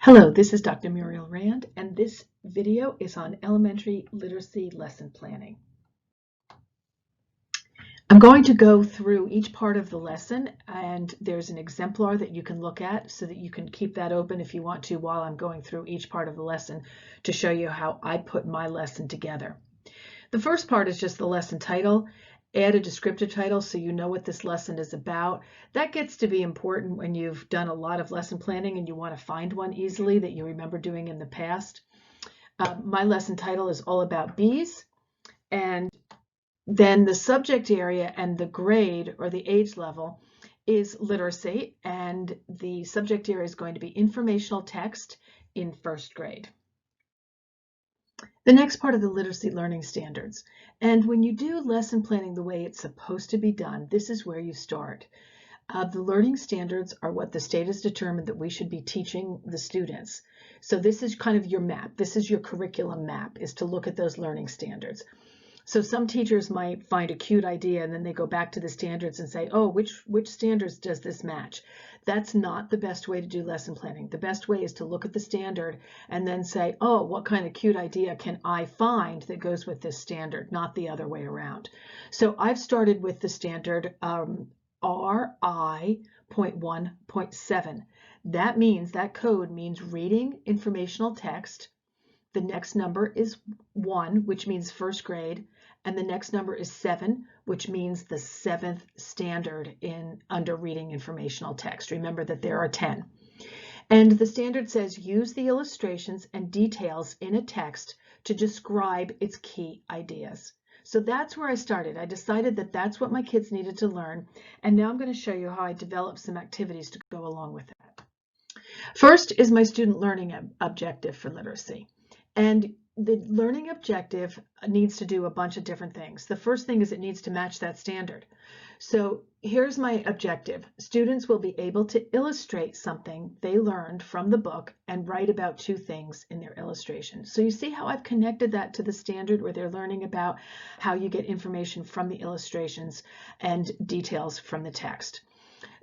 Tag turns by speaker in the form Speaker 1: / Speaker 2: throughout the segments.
Speaker 1: Hello, this is Dr. Muriel Rand, and this video is on elementary literacy lesson planning. I'm going to go through each part of the lesson, and there's an exemplar that you can look at so that you can keep that open if you want to while I'm going through each part of the lesson to show you how I put my lesson together. The first part is just the lesson title. Add a descriptive title so you know what this lesson is about. That gets to be important when you've done a lot of lesson planning and you want to find one easily that you remember doing in the past. My lesson title is all about bees, and then the subject area and the grade or the age level is literacy, and the subject area is going to be informational text in first grade. The next part of the literacy learning standards. And when you do lesson planning the way it's supposed to be done, this is where you start. The learning standards are what the state has determined that we should be teaching the students. So this is kind of your map. This is your curriculum map, is to look at those learning standards. So some teachers might find a cute idea and then they go back to the standards and say, oh, which standards does this match? That's not the best way to do lesson planning. The best way is to look at the standard and then say, oh, what kind of cute idea can I find that goes with this standard, not the other way around. So I've started with the standard RI.1.7. That code means reading informational text. The next number is 1, which means first grade, and the next number is 7, which means the 7th standard under reading informational text. Remember that there are 10. And the standard says use the illustrations and details in a text to describe its key ideas. So that's where I started. I decided that that's what my kids needed to learn, and now I'm going to show you how I developed some activities to go along with that. First is my student learning objective for literacy. And the learning objective needs to do a bunch of different things. The first thing is it needs to match that standard. So here's my objective. Students will be able to illustrate something they learned from the book and write about 2 things in their illustration. So you see how I've connected that to the standard where they're learning about how you get information from the illustrations and details from the text.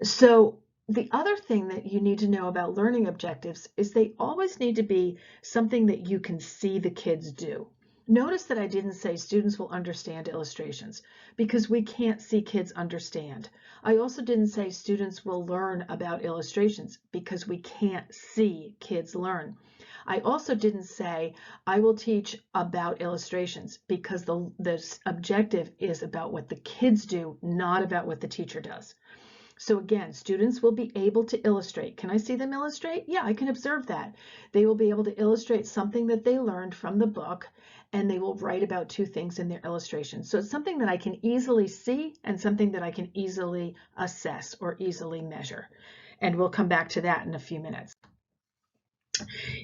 Speaker 1: So the other thing that you need to know about learning objectives is they always need to be something that you can see the kids do. Notice that I didn't say students will understand illustrations because we can't see kids understand. I also didn't say students will learn about illustrations because we can't see kids learn. I also didn't say I will teach about illustrations because the objective is about what the kids do, not about what the teacher does. So again, students will be able to illustrate. Can I see them illustrate? Yeah, I can observe that. They will be able to illustrate something that they learned from the book, and they will write about 2 things in their illustration. So it's something that I can easily see and something that I can easily assess or easily measure. And we'll come back to that in a few minutes.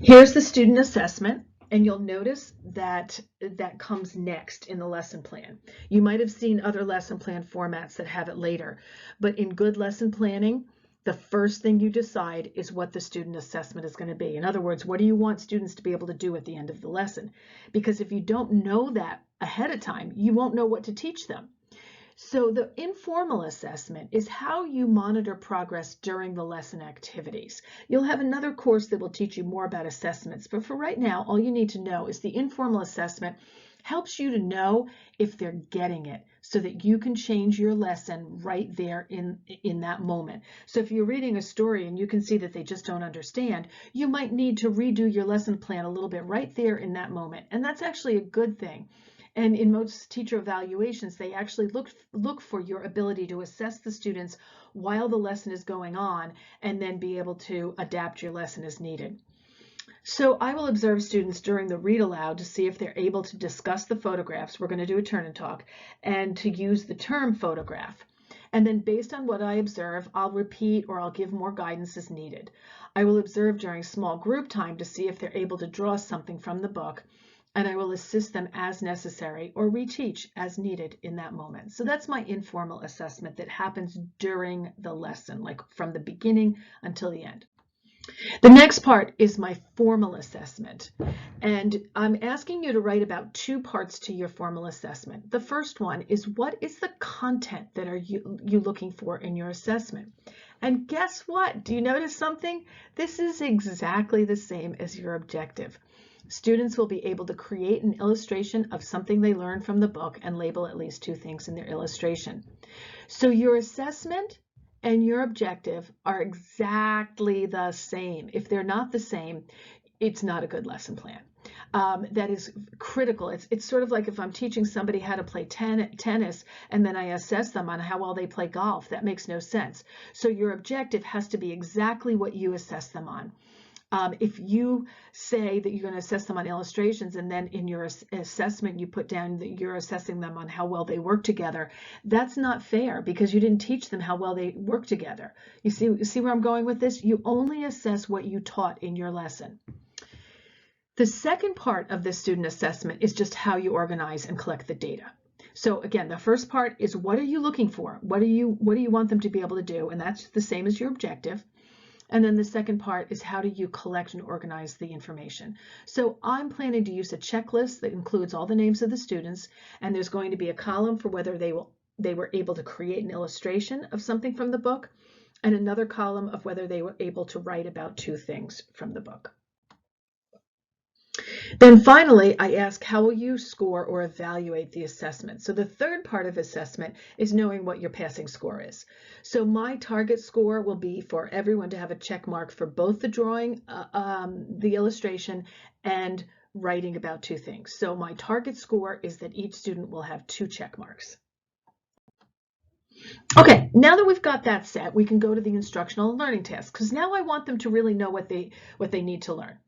Speaker 1: Here's the student assessment. And you'll notice that that comes next in the lesson plan. You might have seen other lesson plan formats that have it later, but in good lesson planning, the first thing you decide is what the student assessment is going to be. In other words, what do you want students to be able to do at the end of the lesson? Because if you don't know that ahead of time, you won't know what to teach them. So the informal assessment is how you monitor progress during the lesson activities. You'll have another course that will teach you more about assessments, but for right now, all you need to know is the informal assessment helps you to know if they're getting it so that you can change your lesson right there in that moment. So if you're reading a story and you can see that they just don't understand, you might need to redo your lesson plan a little bit right there in that moment, and that's actually a good thing. And in most teacher evaluations, they actually look for your ability to assess the students while the lesson is going on and then be able to adapt your lesson as needed. So I will observe students during the read aloud to see if they're able to discuss the photographs. We're going to do a turn and talk, and to use the term photograph. And then based on what I observe, I'll repeat or I'll give more guidance as needed. I will observe during small group time to see if they're able to draw something from the book, and I will assist them as necessary or reteach as needed in that moment. So that's my informal assessment that happens during the lesson, like from the beginning until the end. The next part is my formal assessment, and I'm asking you to write about 2 parts to your formal assessment. The first one is, what is the content that are you looking for in your assessment? And guess what? Do you notice something? This is exactly the same as your objective. Students will be able to create an illustration of something they learned from the book and label at least 2 things in their illustration. So your assessment and your objective are exactly the same. If they're not the same, it's not a good lesson plan. That is critical. It's sort of like if I'm teaching somebody how to play tennis and then I assess them on how well they play golf. That makes no sense. So your objective has to be exactly what you assess them on. If you say that you're going to assess them on illustrations and then in your assessment you put down that you're assessing them on how well they work together, that's not fair because you didn't teach them how well they work together. You see where I'm going with this? You only assess what you taught in your lesson. The second part of the student assessment is just how you organize and collect the data. So again, the first part is what are you looking for? What do you want them to be able to do? And that's the same as your objective. And then the second part is how do you collect and organize the information. So I'm planning to use a checklist that includes all the names of the students, and there's going to be a column for whether they were able to create an illustration of something from the book, and another column of whether they were able to write about 2 things from the book. Then finally, I ask, how will you score or evaluate the assessment? So the third part of assessment is knowing what your passing score is. So my target score will be for everyone to have a check mark for both the drawing, the illustration, and writing about 2 things. So my target score is that each student will have 2 check marks. Okay, now that we've got that set, we can go to the instructional and learning tasks, because now I want them to really know what they need to learn.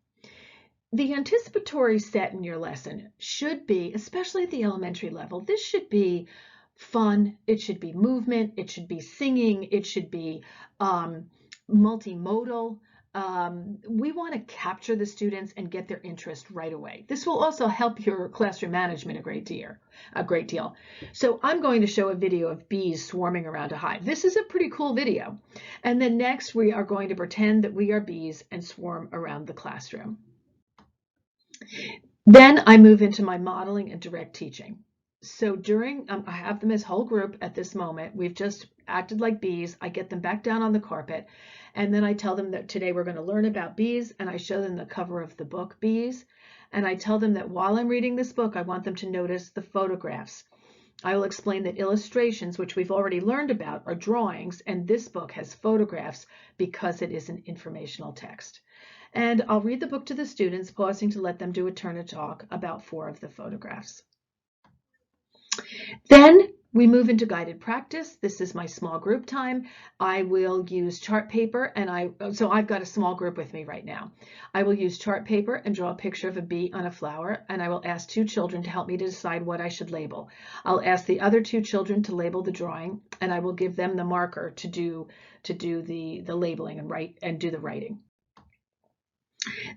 Speaker 1: The anticipatory set in your lesson should be, especially at the elementary level, this should be fun, it should be movement, it should be singing, it should be multimodal. We want to capture the students and get their interest right away. This will also help your classroom management a great deal. So I'm going to show a video of bees swarming around a hive. This is a pretty cool video. And then next we are going to pretend that we are bees and swarm around the classroom. Then I move into my modeling and direct teaching. So during, I have them as whole group at this moment. We've just acted like bees. I get them back down on the carpet, and then I tell them that today we're going to learn about bees, and I show them the cover of the book, Bees, and I tell them that while I'm reading this book, I want them to notice the photographs. I will explain that illustrations, which we've already learned about, are drawings, and this book has photographs because it is an informational text. And I'll read the book to the students, pausing to let them do a turn of talk about 4 of the photographs. Then we move into guided practice. This is my small group time. I will use chart paper, and so I've got a small group with me right now. I will use chart paper and draw a picture of a bee on a flower, and I will ask 2 children to help me to decide what I should label. I'll ask the other 2 children to label the drawing, and I will give them the marker to do the labeling and do the writing.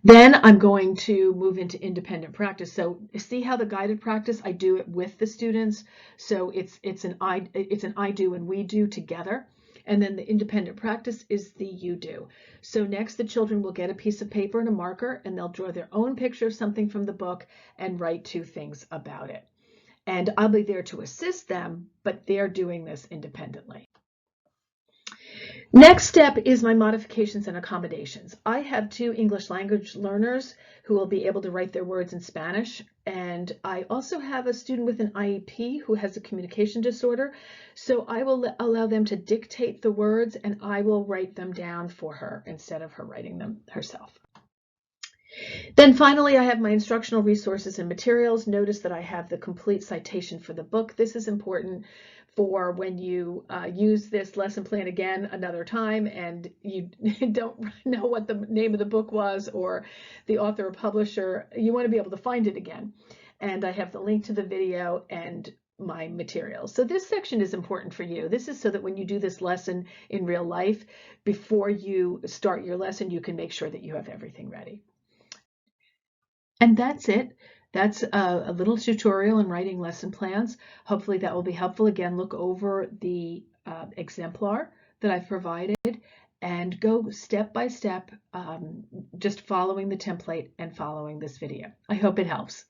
Speaker 1: Then I'm going to move into independent practice. So see how the guided practice, I do it with the students. So it's an I do and we do together. And then the independent practice is the you do. So next the children will get a piece of paper and a marker, and they'll draw their own picture of something from the book and write 2 things about it. And I'll be there to assist them, but they're doing this independently. Next step is my modifications and accommodations. I have 2 English language learners who will be able to write their words in Spanish, and I also have a student with an IEP who has a communication disorder, so I will allow them to dictate the words and I will write them down for her instead of her writing them herself. Then finally, I have my instructional resources and materials. Notice that I have the complete citation for the book. This is important for when you use this lesson plan again another time and you don't know what the name of the book was or the author or publisher. You want to be able to find it again. And I have the link to the video and my materials. So this section is important for you. This is so that when you do this lesson in real life, before you start your lesson, you can make sure that you have everything ready. And that's it. That's a little tutorial in writing lesson plans. Hopefully that will be helpful. Again, look over the exemplar that I've provided and go step by step, just following the template and following this video. I hope it helps.